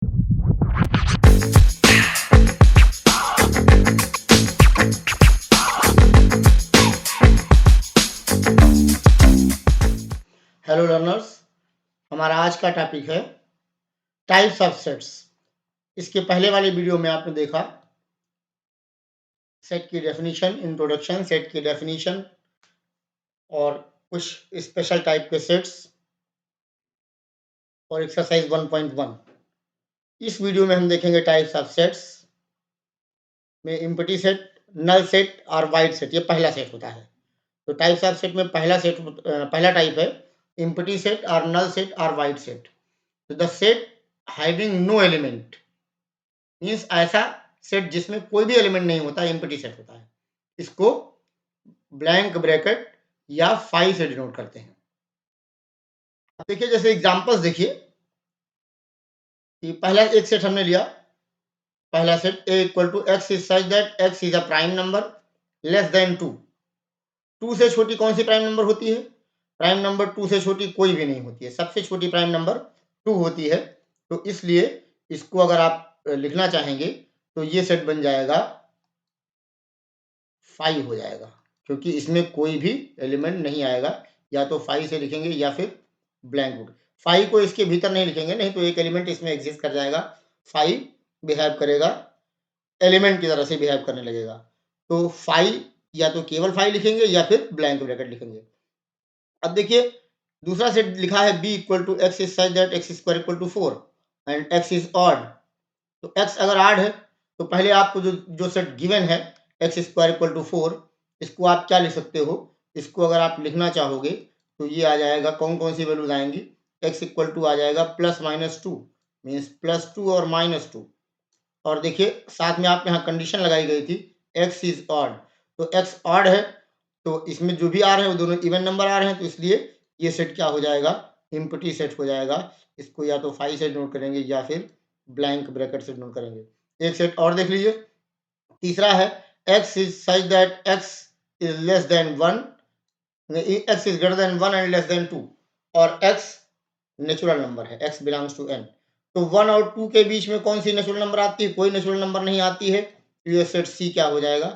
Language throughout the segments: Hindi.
हेलो लर्नर्स, हमारा आज का टॉपिक है टाइप्स ऑफ सेट्स। इसके पहले वाले वीडियो में आपने देखा सेट की डेफिनेशन, इंट्रोडक्शन, सेट की डेफिनेशन और कुछ स्पेशल टाइप के सेट्स और एक्सरसाइज 1.1। इस वीडियो में हम देखेंगे टाइप्स ऑफ सेट्स में एम्प्टी सेट, नल सेट और वाइड सेट। ये पहला सेट होता है। तो टाइप्स ऑफ सेट में पहला टाइप है एम्प्टी सेट और नल सेट और वाइड सेट। तो the set having no element means ऐसा सेट जिसमें कोई भी एलिमेंट नहीं होता, एम्प्टी सेट होता है। इसको ब्लैंक ब्रैकेट या फाई से डिनोट करते हैं। अब देखिए, जैसे एग्जांपल्स देखिए कि पहला एक सेट हमने लिया। पहला set a equal to x is such that x is a prime number less than 2। 2 से छोटी कौन सी प्राइम नंबर होती है? प्राइम नंबर 2 से छोटी कोई भी नहीं होती है। सबसे छोटी प्राइम नंबर 2 होती है। तो इसलिए इसको अगर आप लिखना चाहेंगे तो ये सेट बन जाएगा फाई हो जाएगा, क्योंकि इसमें कोई भी एलिमेंट नहीं आएगा। या तो फाई से लिखेंगे या फिर ब्लैंक बुक। फाई को इसके भीतर नहीं लिखेंगे, नहीं तो एक एलिमेंट इसमें एग्जिस्ट कर जाएगा। फाई बिहेव करेगा, एलिमेंट की तरह से बिहेव करने लगेगा। तो फाई या तो केवल फाई लिखेंगे या फिर ब्लैंक ब्रैकेट लिखेंगे। अब देखिए, दूसरा सेट लिखा है b equal to x is such that x square equal to 4 and x is odd. तो x अगर आड है तो पहले आपको जो सेट गिवन है एक्स स्क्वायर इक्वल टू 4, इसको आप क्या लिख सकते हो? इसको अगर आप लिखना चाहोगे तो ये आ जाएगा, कौन कौन सी वैल्यूज आएंगी? x इक्वल टू आ जाएगा प्लस माइनस 2 मीन्स +2 और -2। और देखिए साथ में आप यहाँ कंडीशन लगाई गई थी x इज ऑड। तो x ऑड है तो इसमें जो भी आ रहे हैं वो दोनों इवन नंबर आ रहे हैं, तो इसलिए ये सेट क्या हो जाएगा? एम्प्टी सेट हो जाएगा। इसको या तो फाई से नोट करेंगे या फिर ब्लैंक ब्रैकेट से नोट करेंगे। एक सेट और देख लीजिए, तीसरा है x is such that x is less than 1, x is greater than 1 and less than 2, और x नेचुरल नंबर है, x बिलोंग्स टू n। तो 1 और 2 के बीच में कौन सी नेचुरल नंबर आती है? कोई नेचुरल नंबर नहीं आती है। तो ये सेट C क्या हो जाएगा?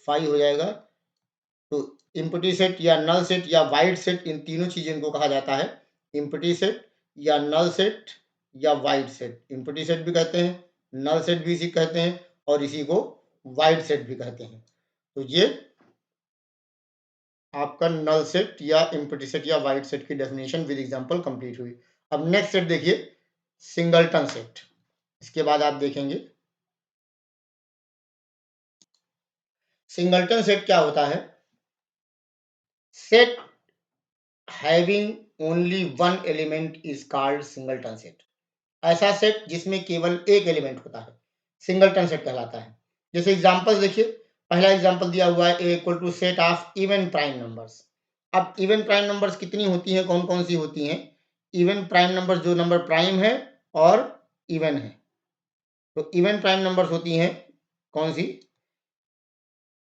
फाई हो जाएगा। तो एम्प्टी सेट या नल सेट या वाइड सेट, इन तीनों चीज़ों को कहा जाता है एम्प्टी सेट या नल सेट या वाइड सेट। एम्प्टी सेट भी कहते हैं, नल सेट भी इसी कहते हैं, और इसी को वाइड सेट भी कहते हैं। तो ये आपका नल सेट या एम्प्टी सेट या वाइड सेट की डेफिनेशन विद एग्जांपल कंप्लीट हुई। अब नेक्स्ट सेट देखिए, सिंगलटन सेट। इसके बाद आप देखेंगे सिंगलटन सेट क्या होता है। Set having only one element is called singleton set. ऐसा सेट जिसमें केवल एक एलिमेंट होता है सिंगलटन सेट कहलाता है। जैसे एग्जांपल्स देखिए, पहला एग्जांपल दिया हुआ है a equal to set of even prime numbers. अब इवन प्राइम नंबर्स कितनी होती हैं, कौन कौन सी होती हैं? इवन प्राइम नंबर्स जो नंबर प्राइम है और इवन है। तो इवन प्राइम नंबर्स होती हैं कौन सी?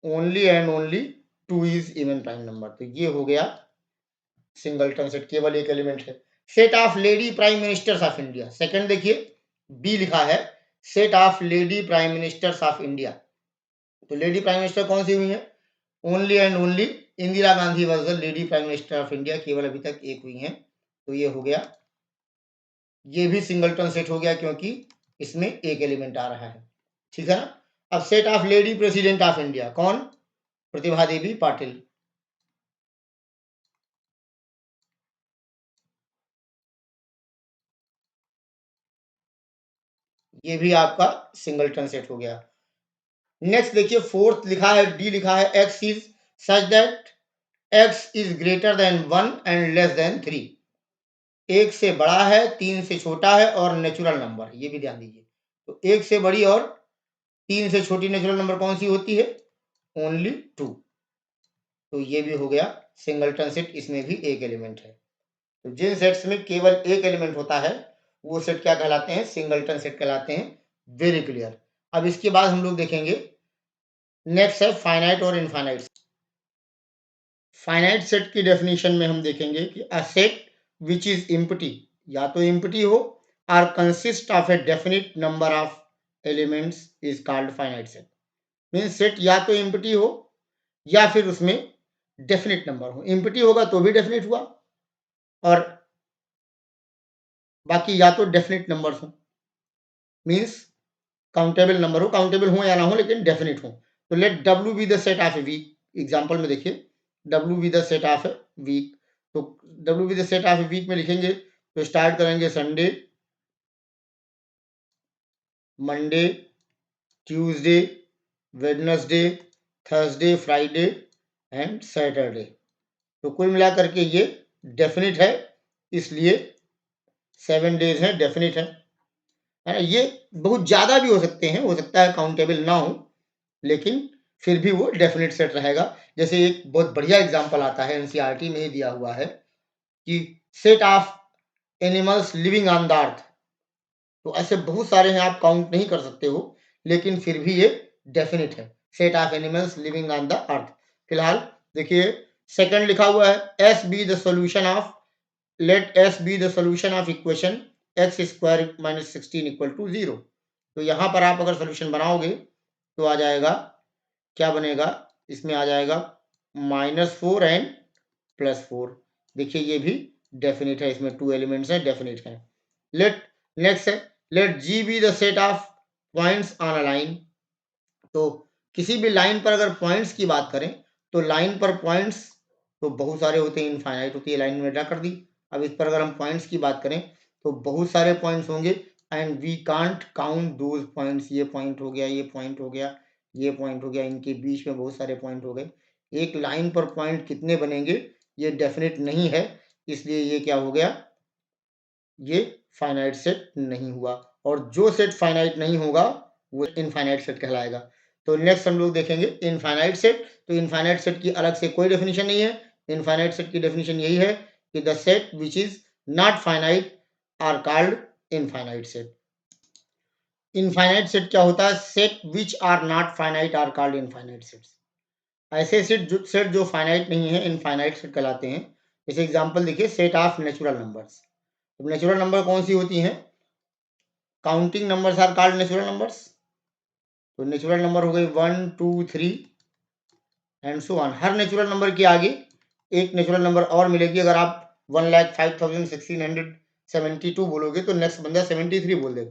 Only and only 2 is even prime number. तो ये हो गया सिंगलटन सेट, केवल एक एलिमेंट है। Set of lady prime ministers of India. Second देखिए, बी लिखा है set of lady prime ministers of India. तो लेडी प्राइम मिनिस्टर कौन सी हुई है? Only and only Indira Gandhi was the lady prime minister of India, केवल अभी तक एक हुई हैं। तो ये हो गया, ये भी सिंगलटन सेट हो गया क्योंकि इसमें एक एलिमेंट आ रहा है। ठीक है ना? अब set of lady president of India, कौन? प्रतिभा देवी पाटिल। ये भी आपका सिंगलटन सेट हो गया। नेक्स्ट देखिए, फोर्थ लिखा है, डी लिखा है x is such that x is greater than 1 and less than 3। एक से बड़ा है, 3 से छोटा है और नेचुरल नंबर है। ये भी ध्यान दीजिए। तो एक से बड़ी और 3 से छोटी नेचुरल नंबर कौन सी होती है? ओनली 2। तो ये भी हो गया सिंगलटन सेट, इसमें भी एक एलिमेंट है। तो जिन सेट्स में केवल एक एलिमेंट होता है वो सेट क्या कहलाते हैं? सिंगलटन सेट कहलाते हैं। Very clear. अब इसके बाद हम लोग देखेंगे, नेक्स्ट है फाइनाइट और इनफाइनाइट। फाइनाइट सेट की डेफिनेशन में हम देखेंगे कि a set which is empty, या तो एम्प्टी हो or consist of a definite number of elements is called finite set. Means set या तो एम्प्टी हो या फिर उसमें डेफिनिट नंबर हो। एम्प्टी होगा तो भी डेफिनिट हुआ, और बाकी या तो डेफिनिट नंबर हो, मीन्स काउंटेबल नंबर हो, काउंटेबल हो या ना हो लेकिन डेफिनिट हो। तो let W be the set of a week. Example में देखिए, W be the set of a week. तो W be the set of a week में लिखेंगे तो स्टार्ट करेंगे Sunday, Monday, Tuesday, Wednesday, Thursday, Friday and Saturday. तो कुल मिलाकर के ये डेफिनिट है, इसलिए 7 डेज है, डेफिनिट है ना। ये बहुत ज़्यादा भी हो सकते हैं, हो सकता है काउंटेबल ना हो, लेकिन फिर भी वो डेफिनिट सेट रहेगा। जैसे एक बहुत बढ़िया एग्जांपल आता है, एनसीईआरटी में ही दिया हुआ है कि set of animals living on the अर्थ। तो ऐसे बहुत सारे हैं, आप काउंट नहीं कर सकते हो, लेकिन फिर भी ये डेफिनिट है, set of animals living on the earth. फिलहाल देखिए, सेकंड लिखा हुआ है, S be the solution of, let S be the solution of equation x square minus 16 equal to 0। तो यहाँ पर आप अगर सोल्यूशन बनाओगे तो आ जाएगा, क्या बनेगा, इसमें आ जाएगा -4 एंड +4। देखिए ये भी डेफिनिट है, इसमें 2 एलिमेंट्स हैं, डेफिनिट है। लेट नेक्स्ट है, let G be the set of points on a line. तो किसी भी लाइन पर अगर पॉइंट्स की बात करें तो लाइन पर पॉइंट्स तो बहुत सारे होते हैं, इनफाइनाइट होती है, लाइन में ड्रा कर दी। अब इस पर अगर हम पॉइंट्स की बात करें तो बहुत सारे पॉइंट्स होंगे, and we can't count those points. ये पॉइंट हो गया, ये पॉइंट हो गया, ये पॉइंट हो गया, इनके बीच में बहुत सारे पॉइंट हो गए। एक लाइन पर पॉइंट कितने बनेंगे ये डेफिनेट नहीं है, इसलिए ये क्या हो गया, ये फाइनाइट सेट नहीं हुआ। और जो सेट फाइनाइट नहीं होगा वो इनफाइनाइट सेट कहलाएगा। तो नेक्स्ट हम लोग देखेंगे इनफाइनाइट सेट। तो इनफाइनाइट सेट की अलग से कोई डेफिनेशन नहीं है। इनफाइनाइट सेट की डेफिनेशन यही है कि the set which is not finite are called infinite set. Infinite set क्या होता है, set which are not finite are called infinite sets. ऐसे सेट जो फाइनाइट नहीं है इनफाइनाइट सेट कहलाते हैं। जैसे एग्जांपल देखिए, सेट ऑफ नेचुरल नंबर्स। तो नेचुरल नंबर कौन सी होती हैं, counting numbers are called natural numbers. तो नेचुरल नंबर हो गए 1 2 3 and so on. Her natural number के आगे एक नेचुरल नंबर और मिलेगी। अगर आप 1,05,1672 बोलोगे तो नेक्स्ट बंदा 73 बोल देगा।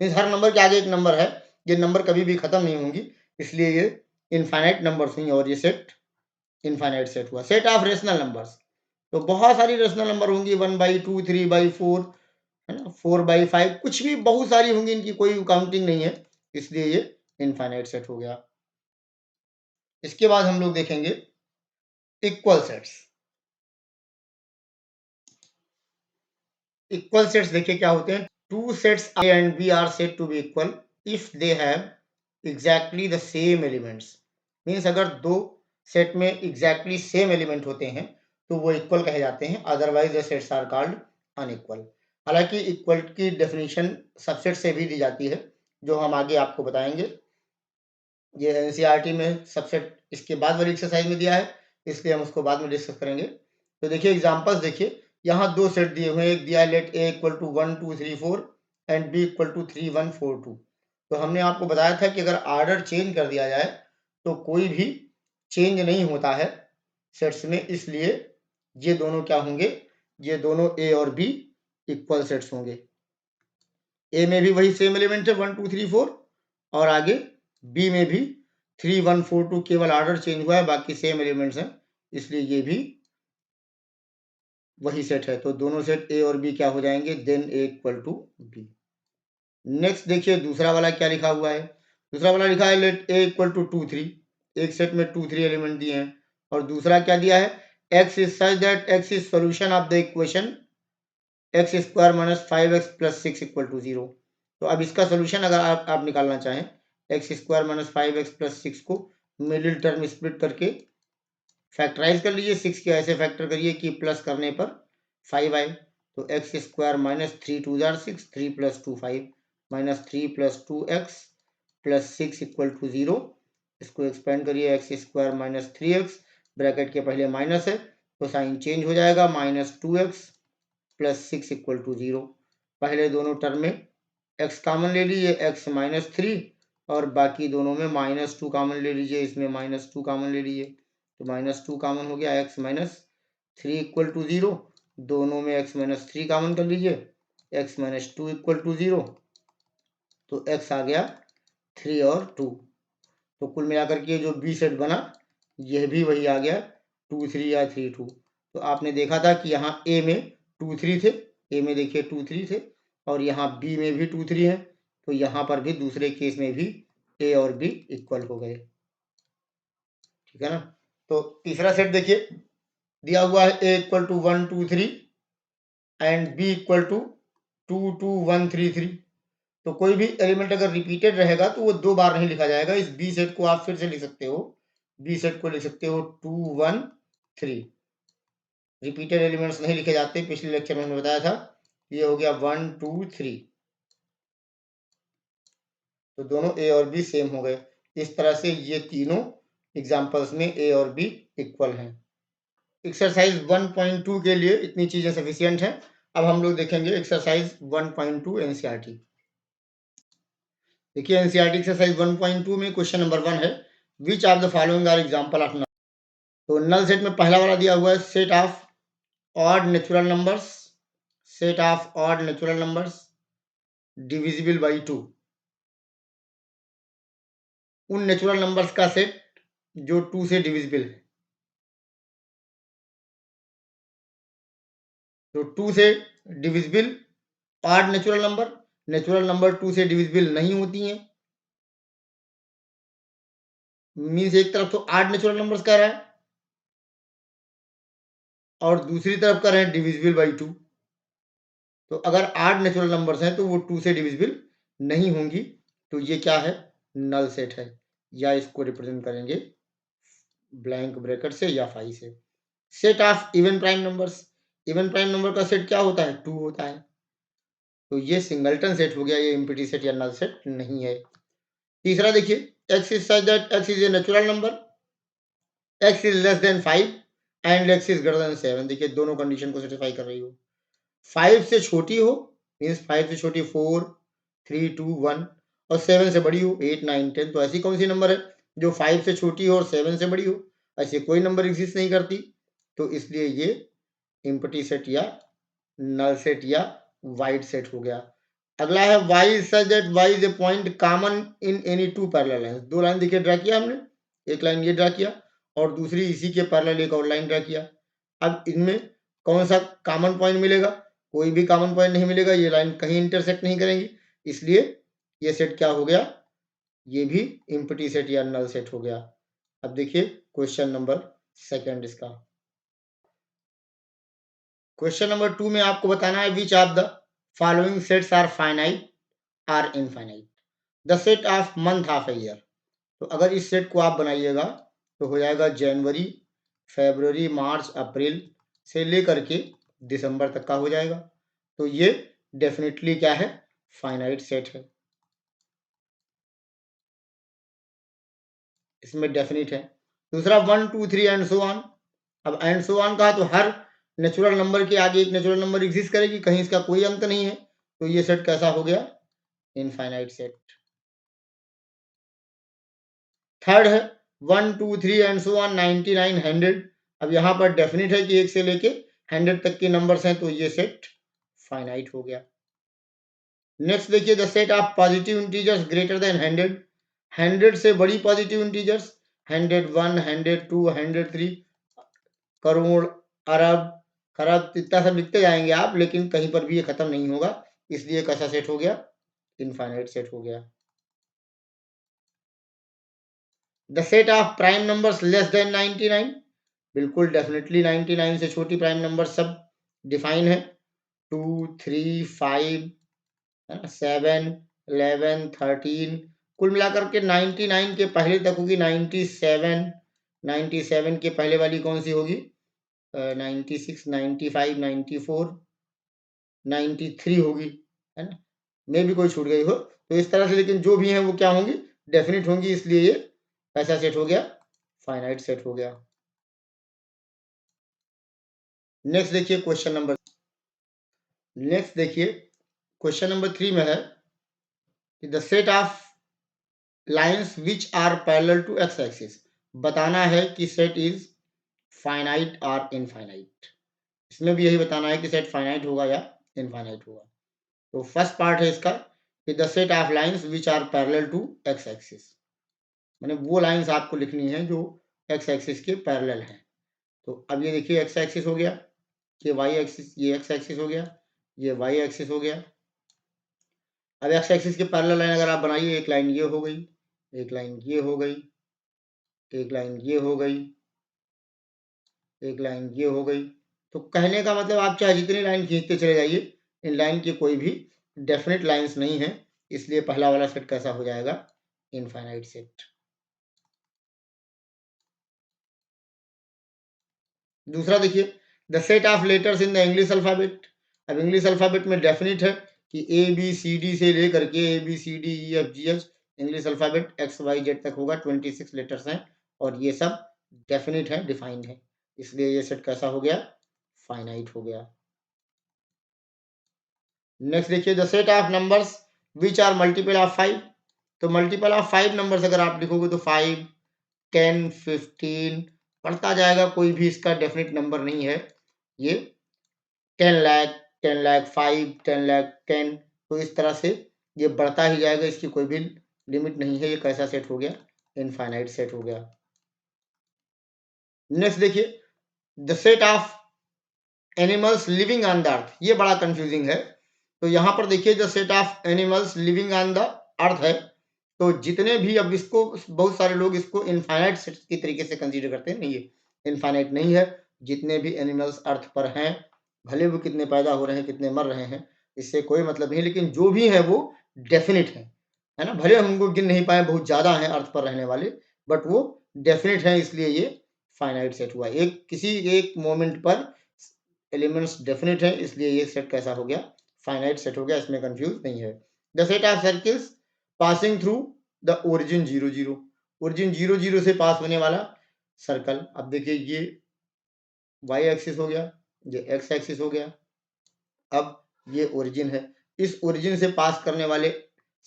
मीन्स हर नंबर के आगे एक नंबर है, ये नंबर कभी भी खत्म नहीं होंगी, इसलिए ये इनफाइनाइट नंबर्स हुई और ये सेट इनफाइनाइट सेट हुआ। सेट ऑफ रेशनल नंबर्स, तो बहुत सारी रेशनल नंबर होंगी, 1/2 3/4 है ना, 4/5, कुछ भी बहुत सारी होंगी, इनकी कोई काउंटिंग नहीं है, इसलिए ये इनफाइनाइट सेट हो गया। इसके बाद हम लोग देखेंगे इक्वल सेट्स। इक्वल सेट्स देखिए क्या होते हैं, two sets A and B are said to be equal if they have exactly the same elements. Means अगर दो सेट में एग्जैक्टली सेम एलिमेंट होते हैं तो वो इक्वल कहे जाते हैं, otherwise the sets are called unequal. हालांकि इक्वल की डेफिनेशन सबसेट से भी दी जाती है, जो हम आगे आपको बताएंगे। ये एनसीईआरटी में सबसेट इसके बाद वाली एक्सरसाइज में दिया है, इसलिए हम उसको बाद में डिस्कस करेंगे। तो देखिए एग्जांपल्स देखिए, यहाँ दो सेट दिए हुए हैं, एक दिया है let A equal to 1 2 3 4 and B equal to 3 1 4 2। तो हमने आपको बताया था कि अगर ऑर्डर चेंज कर दिया जाए तो कोई भी चेंज नहीं होता है सेट्स में, इसलिए ये दोनों क्या होंगे, ये दोनों ए और बी इक्वल सेट्स होंगे। ए में भी वही सेम एलिमेंट है 1 2 3 4, और आगे बी में भी 3 1 4 2, केवल ऑर्डर चेंज हुआ है, बाकी सेम एलिमेंट्स हैं, इसलिए ये भी वही सेट है। तो दोनों सेट ए और बी क्या हो जाएंगे, then A equal to B. Next देखिए दूसरा वाला क्या लिखा हुआ है, दूसरा वाला लिखा है लेट ए इक्वल टू 2 3। एक सेट में 2 3 एलिमेंट दिए हैं, और दूसरा क्या दिया है, x is such that x is solution of the equation x square minus 5x plus 6 equal to 0। तो अब इसका सोल्यूशन अगर आप निकालना चाहें, x square minus 5x plus 6 को मिडिल टर्म स्प्लिट करके फैक्टराइज कर लीजिए। 6 के ऐसे फैक्टर करिए कि प्लस करने पर 5 आए। तो एक्स स्क्वायर माइनस 3 2 जार 6, 3 plus 2 5, minus 3 plus 2x plus 6 equal to 0। इसको एक्सपेंड करिए, x square minus 3x, bracket के पहले माइनस है तो साइन चेंज हो जाएगा, -2x प्लस 6 इक्वल टू 0। पहले दोनों टर्म में x कॉमन ले लीजिए, x -3 और बाकी दोनों में -2 कॉमन ले लीजिए, इसमें -2 कॉमन ले लीजिए तो -2 कॉमन हो गया, x -3 इक्वल टू 0, दोनों में x -3 कॉमन कर लीजिए, x -2 इक्वल टू 0, तो x आ गया 3 और 2। तो कुल मिलाकर के जो बी सेट बना यह भी वही आ गया 2 3 या 3 2। तो आपने देखा था कि यहाँ ए में 2 3 थे, ए में देखिए 2 3 थे और यहाँ बी में भी 2 3 है, तो यहाँ पर भी दूसरे केस में भी ए और बी इक्वल हो गए, ठीक है ना। तो तीसरा सेट देखिए दिया हुआ है A equal to 1 2 3 and B equal to 2 2 1 3 3। तो कोई भी एलिमेंट अगर रिपीटेड रहेगा तो वो 2 बार नहीं लिखा जाएगा। इस बी सेट को आप फिर से लिख सकते हो, बी सेट को लिख सकते हो 2 1 3। रिपीटेड एलिमेंट्स नहीं लिखे जाते, पिछले लेक्चर में हमने बताया था। ये हो गया 1 2 3, तो दोनों ए और बी सेम हो गए। इस तरह से ये तीनों एग्जांपल्स में ए और बी इक्वल हैं। एक्सरसाइज 1.2 के लिए इतनी चीजें सफिशिएंट हैं। अब हम लोग देखेंगे एक्सरसाइज 1.2 एनसीईआरटी। देखिए एनसीईआरटी एक्सरसाइज 1.2 में क्वेश्चन नंबर 1 है, which of the following are example of null. तो नल सेट में पहला वाला दिया हुआ है set of odd natural numbers, set of odd natural numbers divisible by 2। उन नेचुरल नंबर्स का सेट जो 2 से डिविजिबल है। तो 2 से डिविजिबल ऑड नेचुरल नंबर 2 से डिविजिबल नहीं होती हैं। मीन्स एक तरफ तो ऑड नेचुरल नंबर्स कह रहा है और दूसरी तरफ कर रहे हैं डिविजिबल बाई 2। तो अगर ऑड नेचुरल नंबर्स हैं तो वो 2 से डिविजिबल नहीं होंगी, तो ये क्या है, नल सेट है। या इसको रिप्रेजेंट करेंगे ब्लैंक ब्रैकेट से या फाई से। Set of even prime numbers, even prime number का सेट क्या होता है, 2 होता है। तो ये सिंगलटन सेट हो गया, ये एम्प्टी सेट या नल सेट नहीं है। तीसरा देखिए x is such that x is a natural number, x is less than 5 and x is greater than 7। देखिए दोनों कंडीशन को सेटिस्फाई कर रही हो। 5 से छोटी हो मीन्स 5 से छोटी 4 3 2 1 और 7 से बड़ी हो 8 9 10। तो ऐसी कौन सी नंबर है जो 5 से छोटी हो और 7 से बड़ी हो, ऐसी कोई नंबर एग्जिस्ट नहीं करती। तो इसलिए ये एम्प्टी सेट या नल सेट या वाइड सेट हो गया। अगला है y is such that y is a point common in any two parallel lines। दो लाइन देखिए ड्रा किया हमने, एक लाइन ये ड्रा किया और दूसरी इसी के पैरेलल एक और लाइन ड्रा किया। अब इनमें कौन सा कॉमन पॉइंट मिलेगा, कोई भी कॉमन पॉइंट नहीं मिलेगा, ये लाइन कहीं इंटरसेक्ट नहीं करेंगी, इसलिए ये सेट क्या हो गया, ये भी एम्प्टी सेट या नल सेट हो गया। अब देखिए क्वेश्चन नंबर 2 इसका। क्वेश्चन नंबर 2 में आपको बताना है which of the following sets are finite or infinite, the set of month of a year. तो अगर इस सेट को आप बनाइएगा तो हो जाएगा जनवरी फरवरी मार्च अप्रैल से लेकर के दिसंबर तक का हो जाएगा। तो ये डेफिनेटली क्या है, फाइनाइट सेट है, इसमें डेफिनेट है। दूसरा 1 2 3 एंड सो ऑन। अब एंड सो ऑन कहा तो हर नेचुरल नंबर के आगे एक नेचुरल नंबर एग्जिस्ट करेगी, कहीं इसका कोई अंत नहीं है, तो ये सेट कैसा हो गया, इनफाइनाइट सेट। थर्ड है 1 2 3 एंड सो ऑन 99 100। अब यहाँ पर डेफिनेट है कि 1 से लेके 100 तक के नंबर्स हैं, तो ये सेट फाइनाइट हो गया। नेक्स्ट देखिए the set of positive integers greater than 100, 100 से बड़ी पॉजिटिव इंटीजर्स 101 102 103, करोड़ अरब खरब इतना सब लिखते जाएंगे आप, लेकिन कहीं पर भी ये खत्म नहीं होगा, इसलिए कैसा सेट हो गया, इनफाइनाइट सेट हो गया। The set of prime numbers less than 99, बिल्कुल डेफिनेटली 99 से छोटी प्राइम नंबर सब डिफाइन है, 2 3 5 7 11 13, कुल मिलाकर के 99 के पहले तक होगी 97, 97 के पहले वाली कौन सी होगी 96 95 94 93 होगी, है ना, मे भी कोई छूट गई हो, तो इस तरह से, लेकिन जो भी है वो क्या होंगी, डेफिनेट होंगी, इसलिए ये कैसा सेट हो गया, फाइनाइट सेट हो गया। नेक्स्ट देखिए क्वेश्चन नंबर, नेक्स्ट देखिए क्वेश्चन नंबर 3 में है कि the set of lines which are parallel to x axis, बताना है कि सेट इज फाइनाइट और इनफाइनाइट। इसमें भी यही बताना है कि सेट फाइनाइट होगा या इनफाइनाइट होगा। तो फर्स्ट पार्ट है इसका कि the set of lines which are parallel to x axis, माने वो लाइंस आपको लिखनी है जो एक्स एक्सिस के पैरेलल हैं। तो अब ये देखिए एक्स एक्सिस हो गया, ये वाई एक्सिस, ये एक्स एक्सिस हो गया, ये वाई एक्सिस हो गया। अब एक्स एक्सिस के पैरेलल लाइन अगर आप बनाइए, एक लाइन ये हो गई, एक लाइन ये हो गई, एक लाइन ये हो गई, एक लाइन ये हो गई। तो कहने का मतलब आप चाहे जितनी लाइन खींचते चले जाइए, इन लाइन की कोई भी डेफिनेट लाइंस नहीं है, इसलिए पहला वाला सेट कैसा हो जाएगा, इनफाइनाइट सेट। दूसरा देखिए the set of letters in the English alphabet. अब इंग्लिश अल्फाबेट में डेफिनेट है कि ए बी सी डी से लेकर के A B C D E F G H English alphabet X Y Z तक होगा, 26 लेटर्स हैं और ये सब डेफिनेट है, डिफाइंड है, इसलिए ये सेट कैसा हो गया, फाइनाइट हो गया। नेक्स्ट देखिए the set of numbers which are multiple of 5। तो मल्टीपल ऑफ 5 नंबर्स अगर आप लिखोगे तो 5, 10, 15 बढ़ता जाएगा, कोई भी इसका डेफिनेट नंबर नहीं है। ये 10 लाख, 10 लाख 5, 10 लाख 10, तो इस तरह से ये बढ़ता ही जाएगा, इसकी कोई भी लिमिट नहीं है। ये कैसा सेट हो गया, इनफाइनाइट सेट हो गया। नेक्स्ट देखिए the set of animals living on the अर्थ, ये बड़ा कंफ्यूजिंग है। तो यहाँ पर देखिए the set of animals living on the अर्थ है, तो जितने भी, अब इसको बहुत सारे लोग इसको इनफाइनाइट सेट की तरीके से कंसीडर करते हैं, नहीं ये इनफाइनाइट नहीं है। जितने भी एनिमल्स अर्थ पर हैं, भले वो कितने पैदा हो रहे हैं, कितने मर रहे हैं, इससे कोई मतलब नहीं, लेकिन जो भी है वो डेफिनेट है ना। भले हम उनको गिन नहीं पाए, बहुत ज़्यादा हैं अर्थ पर रहने वाले, बट वो डेफिनेट है, इसलिए ये फाइनाइट सेट हुआ। एक किसी एक मोमेंट पर एलिमेंट्स डेफिनेट है, इसलिए ये सेट कैसा हो गया, फाइनाइट सेट हो गया, इसमें कंफ्यूज नहीं है। The set of circles passing through the origin 0 0, origin 0 0 से पास होने वाला सर्कल। अब देखिए ये वाई एक्सिस हो गया, ये एक्स एक्सिस हो गया, अब ये ओरिजिन है। इस ओरिजिन से पास करने वाले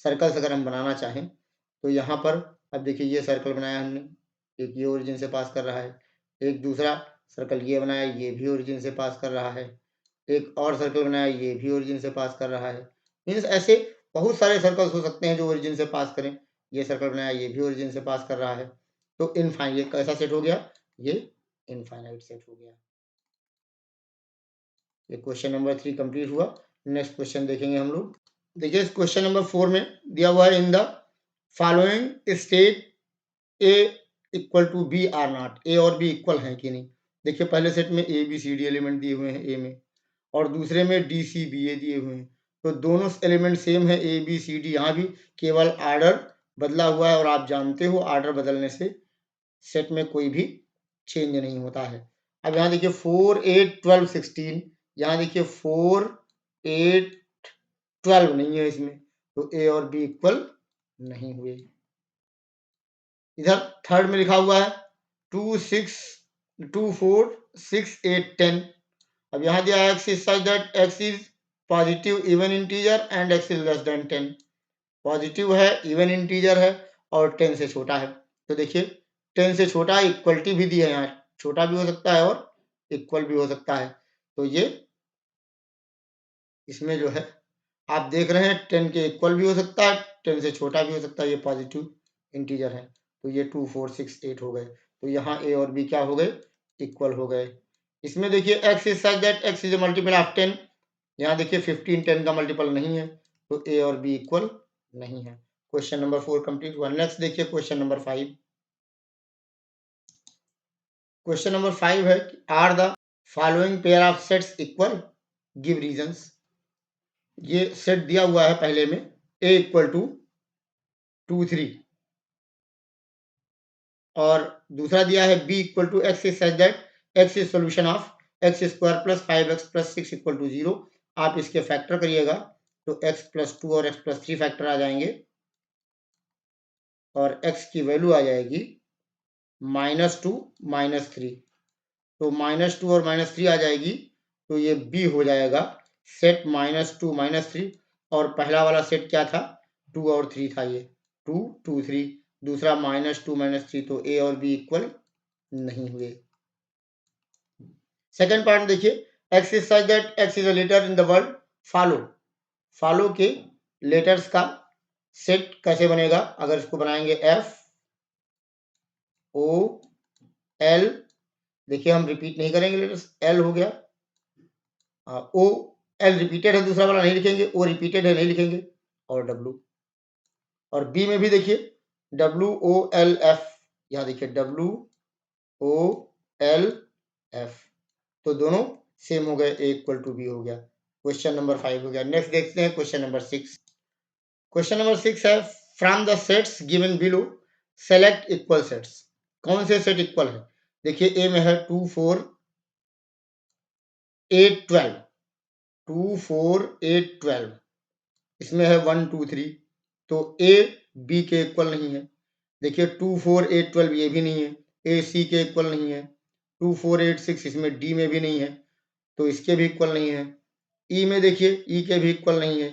सर्कल्स अगर हम बनाना चाहें तो यहाँ पर अब देखिए ये सर्कल बनाया हमने, एक ये ओरिजिन से पास कर रहा है, एक दूसरा सर्कल ये बनाया, ये भी ओरिजिन से पास कर रहा है, एक और सर्कल बनाया, ये भी ओरिजिन से पास कर रहा है। मीन्स ऐसे बहुत सारे सर्कल्स हो सकते हैं जो ओरिजिन से पास करें। ये सर्कल बनाया, ये भी ओरिजिन से पास कर रहा है, तो इनफाइनाइट, ये कैसा सेट हो गया, ये इनफाइनाइट सेट हो गया। ये क्वेश्चन नंबर 3 कंप्लीट हुआ। नेक्स्ट क्वेश्चन देखेंगे हम लोग। देखिए इस क्वेश्चन नंबर 4 में दिया हुआ है in the following state A equal to B are not, A और बी इक्वल हैं कि नहीं। देखिए पहले सेट में A B C D element दिए हुए हैं ए में, और दूसरे में डी सी बी ए दिए हुए हैं, तो दोनों एलिमेंट सेम है ए बी सी डी। यहाँ भी केवल आर्डर बदला हुआ है, और आप जानते हो आर्डर बदलने से सेट में कोई भी चेंज नहीं होता है। अब यहाँ देखिए 4, 8, 12, 16, यहाँ देखिए 4, 8, 12 नहीं है इसमें, तो ए और बी इक्वल नहीं हुए। इधर थर्ड में लिखा हुआ है 2, 6, 2, 4, 6, 8, 10। अब यहाँ दिया x is such that x is positive even integer and x is less than 10। Positive है, इवन इंटीजर है और 10 से छोटा है। तो देखिए 10 से छोटा इक्वलिटी भी दी है, यहाँ छोटा भी हो सकता है और इक्वल भी हो सकता है। तो ये इसमें जो है आप देख रहे हैं 10 के इक्वल भी हो सकता है, 10 से छोटा भी हो सकता है, ये पॉजिटिव इंटीजर है। तो ये 2, 4, 6, 8 हो गए। तो यहाँ ए और बी क्या हो गए, इक्वल हो गए। इसमें देखिए x is such that x is a multiple of 10। यहाँ देखिए 15 10 का मल्टीपल नहीं है, तो ए और बी इक्वल नहीं है। क्वेश्चन नंबर 4 कंप्लीट हुआ। नेक्स्ट देखिए क्वेश्चन नंबर 5। क्वेश्चन नंबर 5 है are the following pair of sets equal, give reasons. ये सेट दिया हुआ है पहले में a इक्वल टू 2, 3, और दूसरा दिया है b equal to x is such that x is solution of x square plus 5x plus 6 equal to 0। आप इसके फैक्टर करिएगा तो x प्लस 2 और x प्लस 3 फैक्टर आ जाएंगे, और x की वैल्यू आ जाएगी -2 -3। तो -2 और -3 आ जाएगी, तो ये b हो जाएगा सेट -2 -3, और पहला वाला सेट क्या था, 2 और 3 था, ये 2 2 3, दूसरा -2 -3, तो ए और बी इक्वल नहीं हुए। सेकंड पार्ट देखिए, x is such that x is a letter in the word follow. Follow के लेटर्स का सेट कैसे बनेगा, अगर इसको बनाएंगे एफ ओ एल, देखिए हम रिपीट नहीं करेंगे लेटर्स, एल हो गया, ओ एल रिपीटेड है, दूसरा वाला नहीं लिखेंगे, ओ रिपीटेड है नहीं लिखेंगे, और डब्ल्यू। और बी में भी देखिए डब्ल्यू ओ एल एफ, यहाँ देखिए डब्ल्यू ओ एल एफ, तो दोनों सेम हो गए, ए इक्वल टू बी हो गया। क्वेश्चन नंबर 5 हो गया। नेक्स्ट देखते हैं क्वेश्चन नंबर 6। क्वेश्चन नंबर 6 है, from the sets given below select equal sets. कौन से सेट इक्वल है, देखिए ए में है 2 4 8 12, 2 4 8 12, इसमें है 1 2 3, तो ए बी के इक्वल नहीं है। देखिए 2 4 8 12 ये भी नहीं है, ए सी के इक्वल नहीं है, 2 4 8 6 इसमें डी में भी नहीं है, तो इसके भी इक्वल नहीं है। ई में देखिए ई के भी इक्वल नहीं है,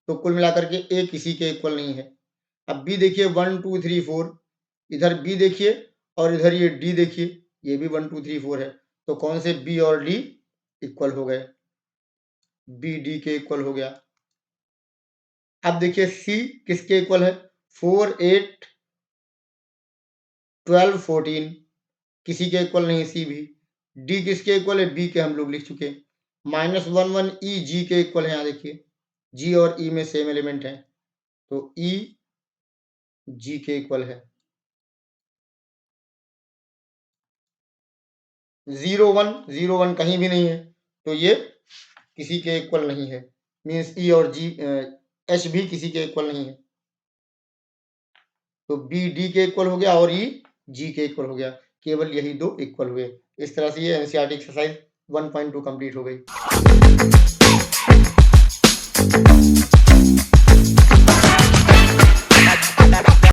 तो कुल मिलाकर के ए किसी के इक्वल नहीं है। अब बी देखिए 1 2 3 4, इधर बी देखिए और इधर ये डी देखिए, ये भी 1 2 3 4 है, तो कौन से बी और डी इक्वल हो गए, बी डी के इक्वल हो गया। अब देखिए सी किसके इक्वल है, 4 8 12 14, किसी के इक्वल नहीं सी भी। डी किसके इक्वल है, बी के हम लोग लिख चुके। -1 1 ई जी के इक्वल है, यहाँ देखिए जी और ई में सेम एलिमेंट है, तो ई जी के इक्वल है। 0 1 0 1 कहीं भी नहीं है, तो ये किसी के इक्वल नहीं है, मीन्स ई और जी एच भी किसी के इक्वल नहीं है, तो बी डी के इक्वल हो गया और ई जी के इक्वल हो गया, केवल यही दो इक्वल हुए। इस तरह से ये एनसीईआरटी एक्सरसाइज 1.2 कंप्लीट हो गई।